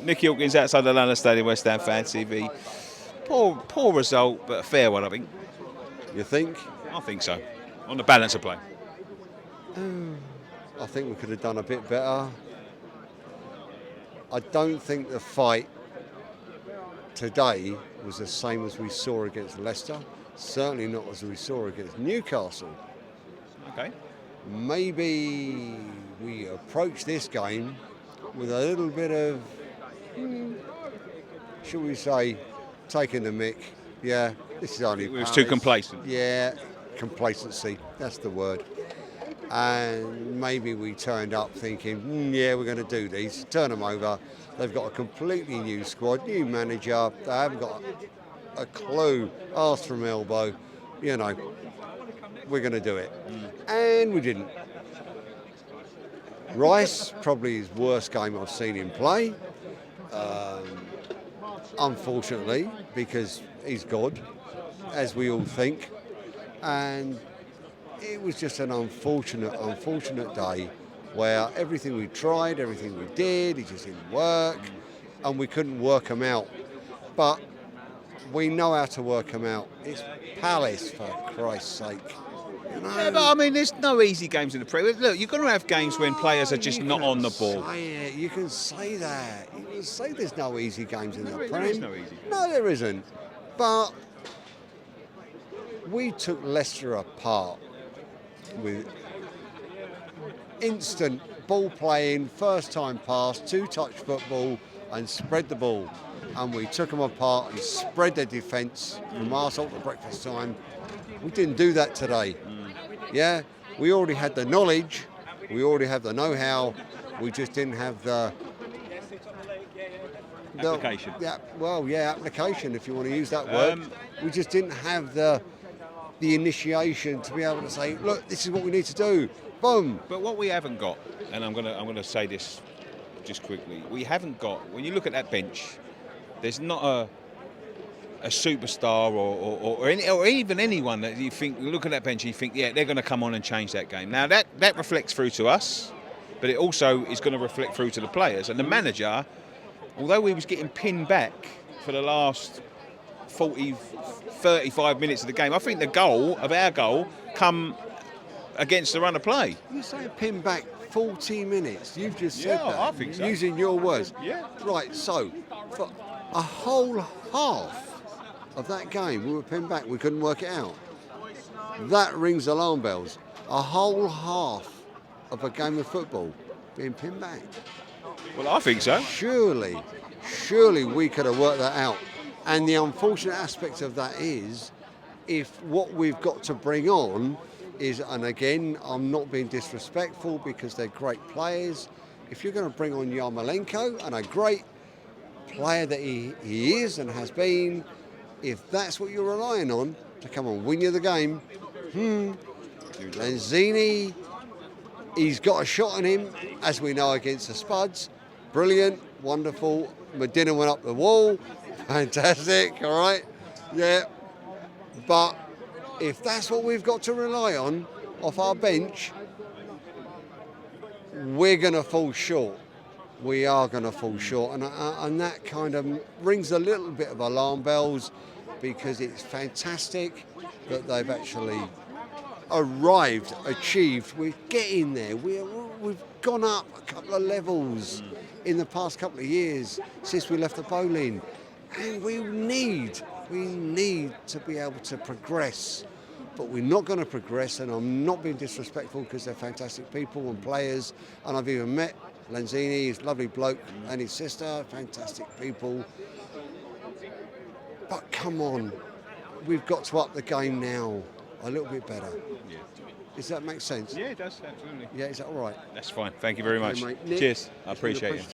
Nicky Hawkins outside the London Stadium, West Ham Fan TV. Poor result, but a fair one, I think. You think? I think so. On the balance of play. I think we could have done a bit better. I don't think the fight today was the same as we saw against Leicester. Certainly not as we saw against Newcastle. Okay. Maybe we approach this game with a little bit of, shall we say, taking the mick. Yeah, this is only. It was too complacent. Yeah, complacency. That's the word. And maybe we turned up thinking, yeah, we're going to do these. Turn them over. They've got a completely new squad, new manager. They haven't got a clue. Arse from elbow. You know, we're going to do it. And we didn't. Rice, probably his worst game I've seen him play. Unfortunately, because he's God, as we all think. And it was just an unfortunate day where everything we tried, everything we did, it just didn't work, and we couldn't work them out. But we know how to work them out. It's Palace, for Christ's sake. You know? Yeah, but I mean, there's no easy games in the Premier. Look, you've got to have games when players are just not on the ball. You can say that. You can say there's no easy games in the Premier. There is no easy. No, there isn't. But we took Leicester apart with instant ball playing, first time pass, two-touch football, and spread the ball. And we took them apart and spread their defence from arsehole to breakfast time. We didn't do that today. Yeah, we already had the knowledge, we already have the know-how, we just didn't have the Application. Application, if you want to use that word. We just didn't have the initiation to be able to say, look, this is what we need to do. Boom. But what we haven't got, and I'm gonna say this just quickly, we haven't got. When you look at that bench, there's not a superstar or even anyone that you think, look at that bench and you think, yeah, they're going to come on and change that game. Now that reflects through to us, but it also is going to reflect through to the players. And the manager, although he was getting pinned back for the last 35 minutes of the game, I think our goal come against the run of play. You say pin back 40 minutes. You've just said that. I think so. Using your words. Yeah. Right, so for a whole half of that game, we were pinned back. We couldn't work it out. That rings alarm bells. A whole half of a game of football being pinned back. Well, I think so. Surely we could have worked that out. And the unfortunate aspect of that is, if what we've got to bring on is, and again, I'm not being disrespectful because they're great players, if you're going to bring on Yarmolenko, and a great player that he is and has been, if that's what you're relying on to come and win you the game, Lanzini, he's got a shot on him, as we know, against the Spuds. Brilliant, wonderful. Medina went up the wall. Fantastic, all right? Yeah. But if that's what we've got to rely on off our bench, we're going to fall short. We are going to fall short. And that kind of rings a little bit of alarm bells, because it's fantastic that they've actually achieved. We're getting there. We've gone up a couple of levels in the past couple of years since we left the bowling. And we need to be able to progress. But we're not going to progress, and I'm not being disrespectful because they're fantastic people and players. And I've even met Lanzini, he's a lovely bloke, and his sister, fantastic people. But come on, we've got to up the game now a little bit better. Yeah. Does that make sense? Yeah, it does, absolutely. Yeah, is that all right? That's fine. Thank you very much. Okay, mate. Nick, Cheers. I it's been a appreciate pleasure it.